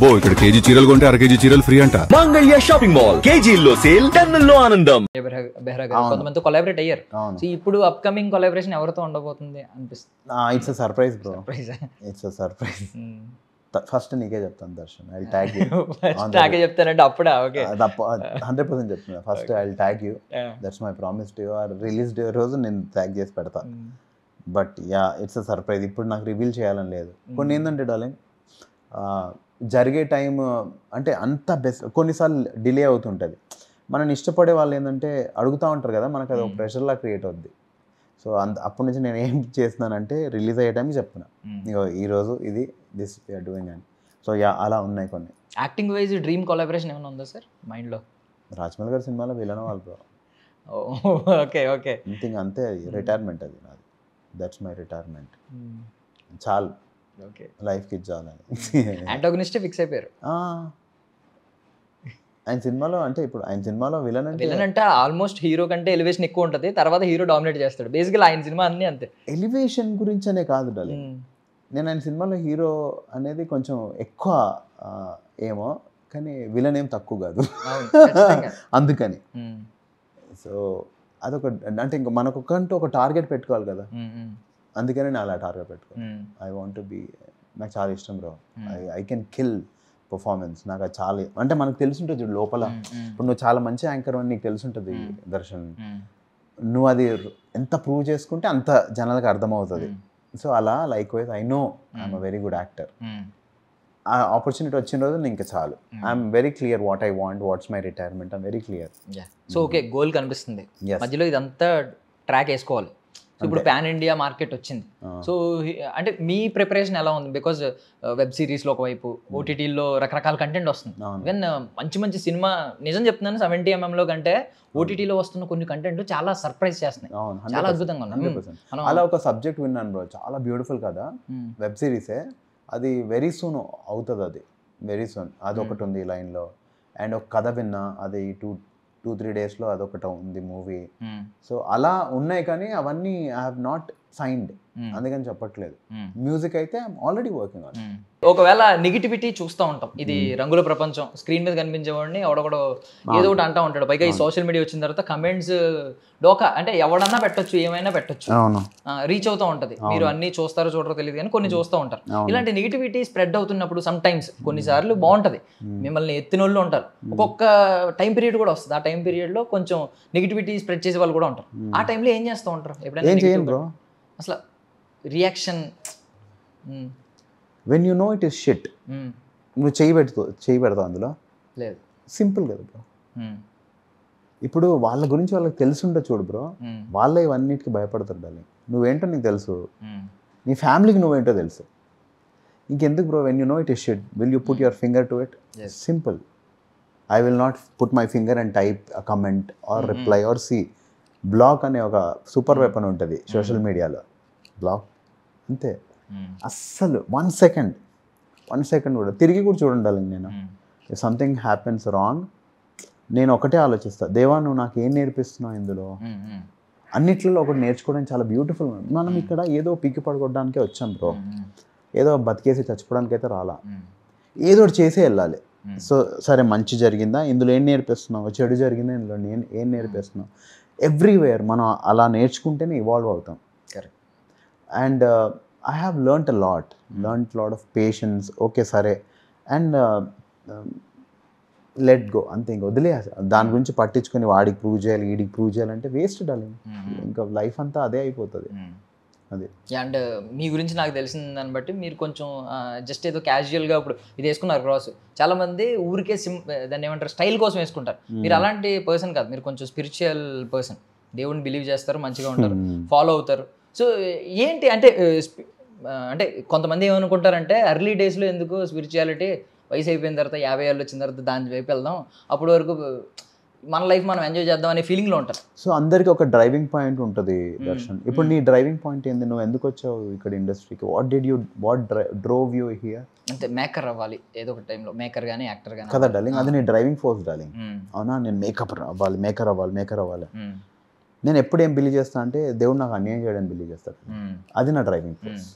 అబ్బో ఇక్కడ కేజీ చీరలు కొంటే అర కేజీ చీరలు ఫ్రీ అంట. మంగళ్య షాపింగ్ మాల్, కేజీల్లో సేల్, టన్నుల్లో ఆనందం. బెహ్రా గారు కొంతమందితో కొలాబరేట్ అయ్యారు. సో ఇప్పుడు అప్కమింగ్ కొలాబరేషన్ ఎవరితో ఉండబోతుంది అనిపిస్తుంది? It's surprise bro. It's surprise. First నీకే చెప్తాను దర్శన్, ఐ ట్యాగ్ యూ. నాకే చెప్తానంటే అప్పుడా? ఓకే, 100% చెప్తున్నా. First I tag you, that's my promise to you. Release day రోజు నేను ట్యాగ్ చేసి పెడతా. But yeah, it's a surprise. ఇప్పుడు నాకు రివీల్ చేయాలని లేదు. కొన్ని ఏంటంటే డార్లింగ్, జరిగే టైం అంటే అంత బెస్ట్, కొన్నిసార్లు డిలే అవుతుంటుంది. మనం ఇష్టపడే వాళ్ళు ఏంటంటే అడుగుతూ ఉంటారు కదా, మనకు అది ఒక ప్రెషర్లా క్రియేట్ అవుద్ది. సో అప్పటి నుంచి నేను ఏం చేస్తున్నానంటే రిలీజ్ అయ్యే టైంకి చెప్తున్నా, ఈరోజు ఇది దిస్ వీఆర్ డూయింగ్ అని. సో యా, అలా ఉన్నాయి కొన్ని. యాక్టింగ్ వైజ్ డ్రీమ్ కొలాబరేషన్ ఏమైనా ఉందా సార్ మైండ్లో? రాజ్మౌళి గారి సినిమాలో విలన్ వాళ్ళు బ్రో. ఓకే ఓకే, అంతే. అది రిటైర్మెంట్, అది నాది. That's my retirement. చాలు, ఓకే, లైఫ్కి చాలని. యాంటాగనిస్ట్ ఫిక్స్ అయిపోయారు ఆయన సినిమాలో. అంటే ఇప్పుడు ఆయన సినిమాలో విలన్ అంటే ఆల్మోస్ట్ హీరో కంటే ఎలివేషన్ ఎక్కువ ఉంటుంది, తర్వాత హీరో డామినేట్ చేస్తాడు. బేసికల్ ఆయన సినిమా అన్నీ అంతే. ఎలివేషన్ గురించి అనే కాదు డాలి, నేను ఆయన సినిమాలో హీరో అనేది కొంచెం ఎక్కువ ఏమో, కానీ విలన్ ఏం తక్కువ కాదు అందుకని. సో అదొక, అంటే ఇంకా మనకొకంటూ ఒక టార్గెట్ పెట్టుకోవాలి కదా, అందుకని నేను అలా టార్గెట్ పెట్టుకోవాలి. ఐ వాంట్ టు బీ, నాకు చాలా ఇష్టం bro. I can kill performance. నాకు అది చాలా, అంటే మనకు తెలుసుంటుంది లోపల. ఇప్పుడు నువ్వు చాలా మంచి యాంకర్ అని నీకు తెలుసుంటుంది దర్శన్, నువ్వు అది ఎంత ప్రూవ్ చేసుకుంటే అంత జనాలకు అర్థమవుతుంది. సో అలా like wise I know I'm a very good actor. ఆ ఆపర్చునిటీ వచ్చిన రోజు ఇంకా చాలు. I'm very clear what I want, what's my retirement, I'm very clear. So okay, goal కనిపిస్తుంది మధ్యలో, ఇదంతా ట్రాక్ వేసుకోవాలి. సో ఇప్పుడు పాన్ ఇండియా మార్కెట్ వచ్చింది. సో అంటే మీ ప్రిపరేషన్ ఎలా ఉంది? బికాజ్ వెబ్ సిరీస్లో ఒకవైపు, ఓటీటీలో రకరకాల కంటెంట్ వస్తుంది. ఈవెన్ మంచి మంచి సినిమా, నిజం చెప్తున్నాను, 70mm కంటే ఓటీటీలో వస్తున్న కొన్ని కంటెంట్ చాలా సర్ప్రైజ్ చేస్తున్నాయి, చాలా అద్భుతంగా ఉన్నాయి. అలా ఒక సబ్జెక్ట్ విన్నాను బ్రో, చాలా బ్యూటిఫుల్ కదా, వెబ్ సిరీసే. అది వెరీ సూన్ అవుతుంది, అది వెరీ సూన్. అదొకటి ఉంది లైన్లో. అండ్ ఒక కథ విన్నా, అది 2-3 డేస్లో అదొకటి ఉంది మూవీ. సో అలా ఉన్నాయి, కానీ అవన్నీ ఐ హావ్ నాట్ సైన్డ్, అందుకని చెప్పట్లేదు. మ్యూజిక్ అయితే ఐఎమ్ ఆల్రెడీ వర్కింగ్ ఆన్. ఒకవేళ నెగిటివిటీ చూస్తూ ఉంటాం, ఇది రంగుల ప్రపంచం, స్క్రీన్ మీద కనిపించేవాడిని ఎవడొకడో ఏదో ఒకటి అంటూ ఉంటాడు. పైగా ఈ సోషల్ మీడియా వచ్చిన తర్వాత కమెంట్స్ డోకా, అంటే ఎవడన్నా పెట్టొచ్చు, ఏమైనా పెట్టొచ్చు, రీచ్ అవుతూ ఉంటుంది. మీరు అన్ని చూస్తారో చూడరో తెలియదు, కానీ కొన్ని చూస్తూ ఉంటారు. ఇలాంటి నెగిటివిటీ స్ప్రెడ్ అవుతున్నప్పుడు సమ్ టైమ్స్ కొన్నిసార్లు బాగుంటుంది, మిమ్మల్ని ఎత్తినోళ్ళు ఉంటారు, ఒక్కొక్క టైం పీరియడ్ కూడా వస్తుంది. ఆ టైం పీరియడ్లో కొంచెం నెగిటివిటీ స్ప్రెడ్ చేసే వాళ్ళు కూడా ఉంటారు. ఆ టైంలో ఏం చేస్తూ ఉంటారు? ఎప్పుడైనా అసలు reaction? When you know it is shit, నువ్వు చేయి పెడతావు అందులో, లేదు సింపుల్ కదా బ్రో. ఇప్పుడు వాళ్ళ గురించి వాళ్ళకి తెలుసుంటే చూడు బ్రో, వాళ్ళే ఇవన్నిటికి భయపడతారు డాలి. నువ్వేంటో నీకు తెలుసు, నీ ఫ్యామిలీకి నువ్వేంటో తెలుసు, ఇంకెందుకు bro? When you know it is shit, will you put your finger to it? Simple. I will not put my finger and type a comment or reply or see. Block అనే ఒక సూపర్ వెపన్ ఉంటుంది social మీడియాలో, block అంతే. అస్సలు 1 second కూడా తిరిగి కూడా చూడండి. నేను సంథింగ్ హ్యాపెన్స్ రాంగ్, నేను ఒకటే ఆలోచిస్తా, దేవా నువ్వు నాకు ఏం నేర్పిస్తున్నావు ఇందులో? అన్నిట్లలో ఒకటి నేర్చుకోవడానికి చాలా బ్యూటిఫుల్. మనం ఇక్కడ ఏదో పీకి పడుకోవడానికే వచ్చాం బ్రో, ఏదో బతికేసి చచ్చిపోవడానికి అయితే రాలా, ఏదో ఒకటి చేసే వెళ్ళాలి. సో సరే, మంచి జరిగిందా, ఇందులో ఏం నేర్పిస్తున్నావు? చెడు జరిగిందా, ఇందులో నేను ఏం నేర్పిస్తున్నావు? ఎవ్రీవేర్ మనం అలా నేర్చుకుంటేనే ఇవాల్వ్ అవుతాం. Correct. And I have learned lot of patience. Okay సరే, అండ్ లెట్ గో, అంతే. ఇంక వదిలే, దాని గురించి పట్టించుకొని వాడికి ప్రూవ్ చేయాలి, వీడికి ప్రూవ్ చేయాలంటే వేస్ట్ డార్లింగ్. ఇంకా లైఫ్ అంతా అదే అయిపోతుంది. అది. అండ్ మీ గురించి నాకు తెలిసిన దాన్ని బట్టి మీరు కొంచెం జస్ట్ ఏదో క్యాజువల్గా ఇప్పుడు ఇది వేసుకున్నారు క్రాస్, చాలా మంది ఊరికే దాన్ని ఏమంటారు స్టైల్ కోసం వేసుకుంటారు. మీరు అలాంటి పర్సన్ కాదు, మీరు కొంచెం స్పిరిచువల్ పర్సన్, దేవుడిని బిలీవ్ చేస్తారు, మంచిగా ఉంటారు, ఫాలో అవుతారు. సో ఏంటి అంటే కొంతమంది ఏమనుకుంటారంటే ఎర్లీ డేస్లో ఎందుకు స్పిరిచువాలిటీ, వయసు అయిపోయిన తర్వాత 50 ఏళ్ళు వచ్చిన తర్వాత దాని వైపు వెళ్దాం, అప్పటి వరకు మన లైఫ్ మనం ఎంజాయ్ చేద్దాం అనే ఫీలింగ్లో ఉంటారు. సో అందరికి ఒక డ్రైవింగ్ పాయింట్ ఉంటుంది దర్శన్. ఇప్పుడు నీ డ్రైవింగ్ పాయింట్ ఏంది? నువ్వు ఎందుకు వచ్చావు ఇక్కడ ఇండస్ట్రీకి? What drove you here? అంటే మేకర్ అవ్వాలి ఏదో ఒక టైంలో, మేకర్ కానీ యాక్టర్ కానీ కదా డార్లింగ్, అది నీ డ్రైవింగ్ ఫోర్స్ డార్లింగ్. అవునా? నేను మేకర్ అవ్వాలి. నేను ఎప్పుడు ఏం బిలీవ్ చేస్తా అంటే దేవుడు నాకు అన్యాయం చేయడానికి బిలీవ్ చేస్తాడు, అది నా డ్రైవింగ్ ఫోర్స్.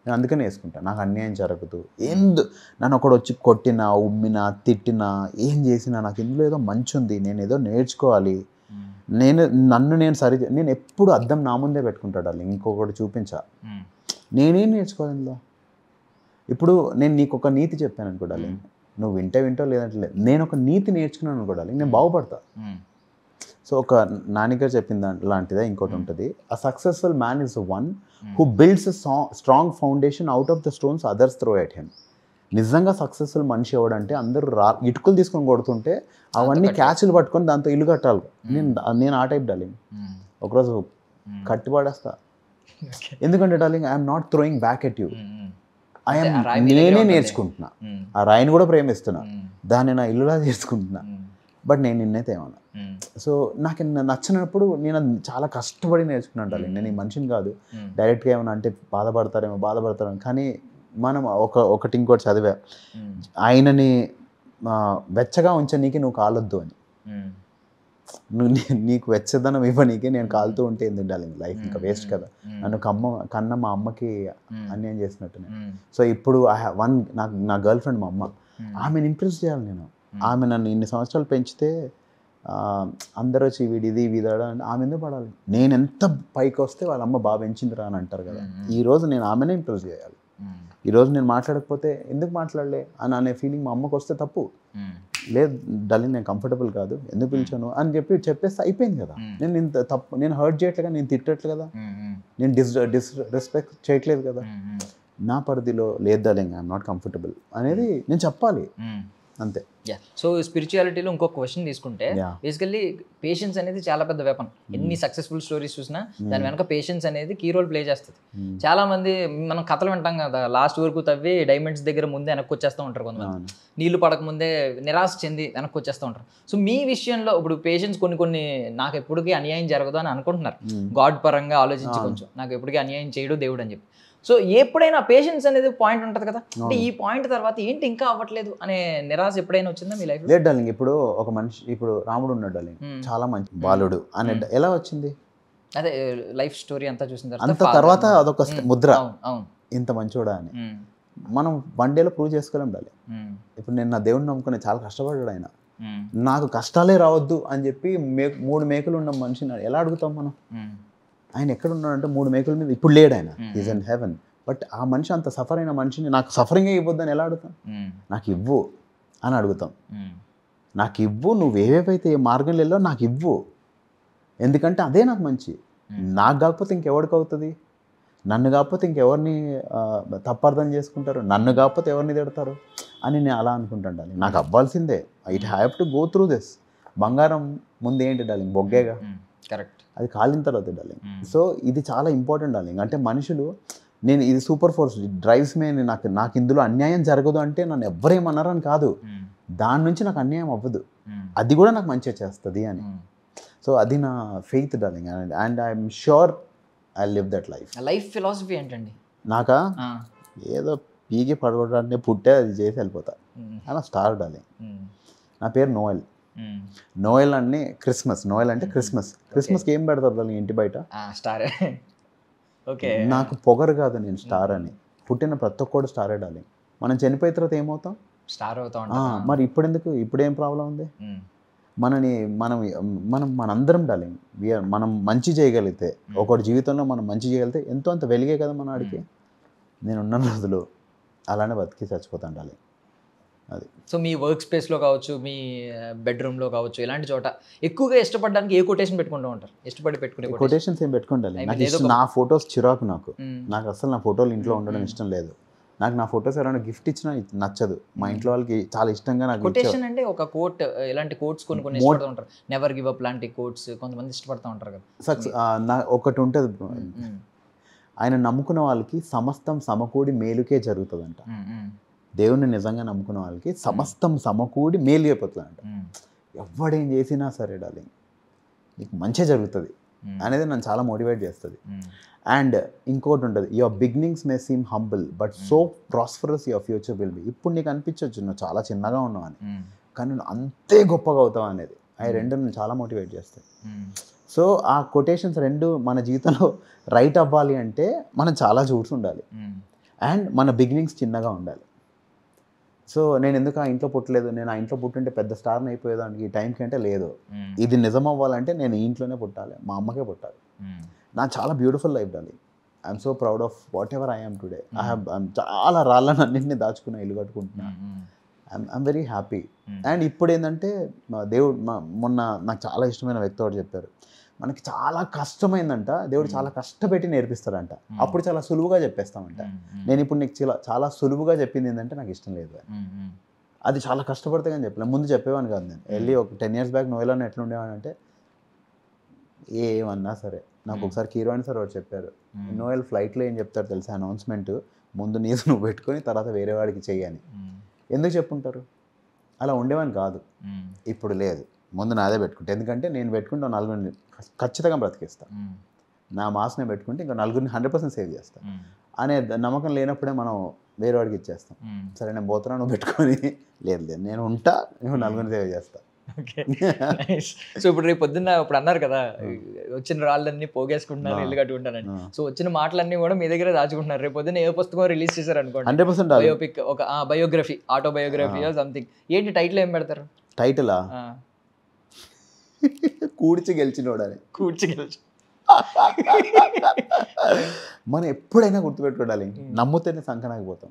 నేను అందుకనే వేసుకుంటాను. నాకు అన్యాయం జరగదు, నన్ను ఒకడు వచ్చి కొట్టినా, ఉమ్మినా, తిట్టినా, ఏం చేసినా నాకు ఇందులో ఏదో మంచి ఉంది, నేను ఏదో నేర్చుకోవాలి, నన్ను నేను ఎప్పుడు అద్దం నా ముందే పెట్టుకుంటాడు వాళ్ళు, ఇంకొకటి చూపించా, నేనేం నేర్చుకోవాలి ఇందులో. ఇప్పుడు నేను నీకు ఒక నీతి చెప్పాను అనుకోడాలి, నువ్వు వింటో లేదంటే నేను ఒక నీతి నేర్చుకున్నాను అనుకోడాలి, నేను బాగుపడతా. సో ఒక నానిగారు చెప్పిన లాంటిదే ఇంకోటి ఉంటుంది, a successful man is one who builds strong foundation out of the stones others throw at him. నిజంగా సక్సెస్ఫుల్ మనిషి ఎవడంటే అందరూ ఇటుకలు తీసుకొని కొడుతుంటే అవన్నీ క్యాచ్లు పట్టుకొని దాంతో ఇల్లు కట్టాలి. నేను ఆ టైప్ డార్లింగ్. ఒకరోజు కట్టిపడేస్తా. ఎందుకంటే darling I'm not throwing back at you, నేనే నేర్చుకుంటున్నా, ఆ రాయిని కూడా ప్రేమిస్తున్నా, దాన్ని నా ఇల్లులా చేసుకుంటున్నా, బట్ నేను నిన్నైతే ఏమన్నా. సో నాకు నచ్చినప్పుడు నేను చాలా కష్టపడి నేర్చుకున్నాను డార్లింగ్. నేను ఈ మనిషిని కాదు డైరెక్ట్గా ఏమన్నా అంటే బాధపడతారేమో, కానీ మనం ఒకటి ఇంకోటి చదివా, ఆయనని వెచ్చగా ఉంచనీకి నువ్వు కాలొద్దు అని. నీకు వెచ్చదనం ఇవ్వనీకి నేను కాలుతూ ఉంటే ఎందుకు డార్లింగ్, లైఫ్ ఇంకా వేస్ట్ కదా. నన్ను కన్నా మా అమ్మకి అన్యాయం చేసినట్టు. సో ఇప్పుడు నా గర్ల్ ఫ్రెండ్ మా అమ్మ, ఆమెను ఇంప్రెస్ చేయాలి నేను. ఆమె నన్ను ఇన్ని సంవత్సరాలు పెంచితే అందరూ వచ్చి వీడిది వీదాడా అంటే ఆమె ఎందుకు పడాలి. నేను ఎంత పైకి వస్తే వాళ్ళ అమ్మ బాగా పెంచిందిరా అని అంటారు కదా. ఈరోజు నేను ఆమెనే ఇంప్రెస్ చేయాలి. ఈరోజు నేను మాట్లాడకపోతే ఎందుకు మాట్లాడలే అని అనే ఫీలింగ్ మా అమ్మకు వస్తే తప్పు లేదు డార్లింగ్, నేను కంఫర్టబుల్ కాదు, ఎందుకు పిలిచాను అని చెప్పేస్తే అయిపోయింది కదా. నేను ఇంత తప్పు, నేను హర్ట్ చేయట్లేదు కదా, నేను తిట్టట్లేదు కదా, నేను డిస్రెస్పెక్ట్ చేయట్లేదు కదా, నా పరిధిలో లేదు డార్లింగ్, ఐఎమ్ నాట్ కంఫర్టబుల్ అనేది నేను చెప్పాలి అంతే. సో స్పిరిచువాలిటీలో ఇంకొక క్వశ్చన్ తీసుకుంటే, బేసికల్లీ పేషెన్స్ అనేది చాలా పెద్ద వెపన్. ఎన్ని సక్సెస్ఫుల్ స్టోరీస్ చూసినా దాని వెనక పేషెన్స్ అనేది కీ రోల్ ప్లే చేస్తుంది. చాలా మంది మనం కథలు వింటాం కదా, లాస్ట్ వరకు తవ్వి డైమండ్స్ దగ్గర ముందే వెనక్కి వచ్చేస్తూ ఉంటారు, కొంతమంది నీళ్లు పడక ముందే నిరాశ చెంది వెనక్కి వచ్చేస్తూ ఉంటారు. సో మీ విషయంలో ఇప్పుడు పేషెన్స్ కొన్ని నాకు ఎప్పటికీ అన్యాయం జరగదు అని అనుకుంటున్నారు, గాడ్ పరంగా ఆలోచించి కొంచెం నాకు ఎప్పటికీ అన్యాయం చేయడు దేవుడు అని చెప్పి. సో ఎప్పుడైనా పేషెన్స్ అనేది పాయింట్ ఉంటుంది కదా, అంటే ఈ పాయింట్ తర్వాత ఏంటి ఇంకా అవ్వట్లేదు అనే నిరాశ ఎప్పుడైనా వచ్చిందా మీ లైఫ్? లేదు డార్లింగ్. ఇప్పుడు ఒక మనిషి, ఇప్పుడు రాముడు ఉన్నాడు డార్లింగ్, చాలా మంచి బాలుడు అనే ఎలా వచ్చింది, అదే లైఫ్ స్టోరీ అంతా చూసిన తర్వాత అదొక ముద్ర, ఇంత మంచోడా అని మనం వన్ డేలో ప్రూవ్ చేసుకోలేం డార్లింగ్. ఇప్పుడు నేను నా దేవుడిని నమ్ముకునే చాలా కష్టపడ్డాడు ఆయన, నాకు కష్టాలే రావద్దు అని చెప్పి 3 మేకలు ఉన్న మనిషిని ఎలా అడుగుతాం మనం? ఆయన ఎక్కడ ఉన్నాడంటే 3 మేకుల మీద ఇప్పుడు లేడు ఆయన, ఈజ్ ఇన్ హెవెన్. బట్ ఆ మనిషి అంత సఫర్ అయిన మనిషిని నాకు సఫరింగే ఇవ్వద్దని ఎలా అడుగుతాం? నాకు ఇవ్వు అని అడుగుతాం. నాకు ఇవ్వు, నువ్వు ఏవేవైతే ఏ మార్గంలో వెళ్ళో నాకు ఇవ్వు, ఎందుకంటే అదే నాకు మంచి. నాకు కాకపోతే ఇంకెవరికి అవుతుంది? నన్ను కాకపోతే ఇంకెవరిని తప్పర్థం చేసుకుంటారు? నన్ను కాకపోతే ఎవరిని తిడతారు అని నేను అలా అనుకుంటాను డార్లింగ్. నాకు అవ్వాల్సిందే, it have to go through this. బంగారం ముందు ఏంటి డార్లింగ్? బొగ్గేగా. కరెక్ట్, అది కాలిన తర్వాత డార్లింగ్. సో ఇది చాలా ఇంపార్టెంట్ డార్లింగ్. అంటే మనుషులు, నేను ఇది సూపర్ ఫోర్స్ డ్రైవ్స్ మే, నాకు ఇందులో అన్యాయం జరగదు అంటే నన్ను ఎవ్వరేమన్నారని కాదు, దాని నుంచి నాకు అన్యాయం అవ్వదు, అది కూడా నాకు మంచిగా చేస్తుంది అని. సో అది నా faith darling, and I'm sure I live that life. Life philosophy ఏంటండి? నాకా ఏదో పీకి పడగొట్టడానికి పుట్టే అది చేసి వెళ్ళిపోతా అలా స్టార్ డార్లింగ్. నా పేరు నోయల్. నోయల్ అంటే క్రిస్మస్, నోయల్ అంటే క్రిస్మస్కి ఏం పెడతారు దాన్ని ఇంటి బయట? స్టార్. ఓకే, నాకు పొగరు కాదు నేను స్టార్ అని, పుట్టిన ప్రతి ఒక్కడు స్టారే డార్లింగ్. మనం చనిపోయిన తర్వాత ఏమవుతాం? స్టార్ అవుతాం. మరి ఇప్పుడేం ప్రాబ్లం ఉంది? మనందరం డార్లింగ్, మనం మంచి చేయగలిగితే, ఒకటి జీవితంలో మనం మంచి చేయగలిగితే ఎంతో అంత వెలిగే కదా మన ఆడికి. నేను ఉన్న రోజులు అలానే బతికి చచ్చిపోతాను డార్లింగ్. అది. సో మీ వర్క్ స్పేస్లో కావచ్చు, మీ బెడ్రూమ్లో కావచ్చు, ఇలాంటి చోట ఎక్కువగా ఇష్టపడడానికి ఏ కొటేషన్ పెట్టుకుంటూ ఉంటారు? ఇష్టపడి పెట్టుకునే కొటేషన్స్ ఏం పెట్టుకుంటాను. నా ఫొటోస్ చిరాకు, నాకు అసలు నా ఫోటోలు ఇంట్లో ఉండడం ఇష్టం లేదు. నాకు నా ఫొటోస్ ఎవరైనా గిఫ్ట్ ఇచ్చినా నచ్చదు. మా ఇంట్లో వాళ్ళకి చాలా ఇష్టంగా నాకు కొటేషన్ అంటే ఒక కోట్, ఇలాంటి కోట్స్ కొన్ని ఇష్టపడుతూ ఉంటారు. నెవర్ గివ్ అప్ లాంటి కోట్స్ కొంతమంది ఇష్టపడుతూ ఉంటారు కదా. ఒకటి ఉంటుంది, ఆయన నమ్ముకున్న వాళ్ళకి సమస్తం సమకూడి మేలుకే జరుగుతుందంట. దేవుణ్ణి నిజంగా నమ్ముకున్న వాళ్ళకి సమస్తం సమకూడి మేలు అయిపోతుందంట. ఎవడేం చేసినా సరే డార్లింగ్ నీకు మంచి జరుగుతుంది అనేది నన్ను చాలా మోటివేట్ చేస్తుంది. అండ్ ఇంకోటి ఉంటుంది, your beginnings May seam humble but so prosperous your future will be. ఇప్పుడు నీకు అనిపించవచ్చు నువ్వు చాలా చిన్నగా ఉన్నావు అని, కానీ నువ్వు అంతే గొప్పగా అవుతావు అనేది. అవి రెండు నన్ను చాలా మోటివేట్ చేస్తాయి. సో ఆ కొటేషన్స్ రెండు మన జీవితంలో రైట్ అవ్వాలి అంటే మనం చాలా చూసి ఉండాలి. అండ్ మన బిగినింగ్స్ చిన్నగా ఉండాలి. సో నేను ఎందుకు ఆ ఇంట్లో పుట్టలేదు, నేను ఆ ఇంట్లో పుట్టుంటే పెద్ద స్టార్ని అయిపోయేదానికి ఈ టైంకి అంటే లేదు. ఇది నిజం అవ్వాలంటే నేను ఈ ఇంట్లోనే పుట్టాలి, మా అమ్మకే పుట్టాలి. నాకు చాలా బ్యూటిఫుల్ లైఫ్ డాలి. I'm so proud of whatever I'm today. చాలా రాళ్ళని అన్నింటినీ దాచుకున్నా, ఇల్లు కట్టుకుంటున్నా. I'm very happy. అండ్ ఇప్పుడు ఏంటంటే దేవుడు మొన్న నాకు చాలా ఇష్టమైన వ్యక్తి ఒకటి చెప్పారు, మనకి చాలా కష్టమైందంట, దేవుడు చాలా కష్టపెట్టి నేర్పిస్తాడంట, అప్పుడు చాలా సులువుగా చెప్పేస్తామంట. నేను ఇప్పుడు నీకు చాలా సులువుగా చెప్పింది ఏంటంటే నాకు ఇష్టం లేదు, అది చాలా కష్టపడితే కానీ చెప్పలే. ముందు చెప్పేవాని కాదు. నేను వెళ్ళి ఒక 10 years బ్యాక్ నోయెలాని ఎట్లా ఉండేవాడు అంటే ఏమన్నా సరే. నాకు ఒకసారి కీరవాణి సార్ ఒకటి చెప్పారు, నోయల్ ఫ్లైట్లో ఏం చెప్తారు తెలుసా అనౌన్స్మెంట్, ముందు నీసు నువ్వు పెట్టుకొని తర్వాత వేరే వాడికి చెయ్యని. ఎందుకు చెప్పుంటారు? అలా ఉండేవాని కాదు. ఇప్పుడు లేదు, ముందు నాదే పెట్టుకుంటా. ఎందుకంటే నేను పెట్టుకుంటే 4 ఖచ్చితంగా బ్రతికిస్తాను. నా మాస్నే పెట్టుకుంటే ఇంకా 4 100% సేవ్ చేస్తాను అనే నమ్మకం లేనప్పుడే మనం వేరే వాడికి ఇచ్చేస్తాం. సరే నేను పోతున్నా, నువ్వు పెట్టుకొని. లేదు లేదు, నేను ఉంటా, నువ్వు 4 సేవ్ చేస్తా. ఓకే, సో ఇప్పుడు రేపు పొద్దున్న ఇప్పుడు అన్నారు కదా వచ్చిన రాళ్ళన్నీ పోగేసుకుంటున్నారు, ఇల్లు కట్టుకుంటానని. సో వచ్చిన మాటలన్నీ కూడా మీ దగ్గర దాచుకుంటున్నారు. రేపు పొద్దున్న ఏ పుస్తకం రిలీజ్ చేశారు అనుకోండి, 100% బయోపిక్, ఒక బయోగ్రఫీ, ఆటోబయోగ్రఫీ సంథింగ్, ఏంటి టైటిల్ ఏం పెడతారు? టైటిలా? కూర్చి గెలిచినోడని. కూర్చి గెలిచి. మనం ఎప్పుడైనా గుర్తుపెట్టుకోవాలి, నమ్ముతేనే సంకనాకి పోతాం.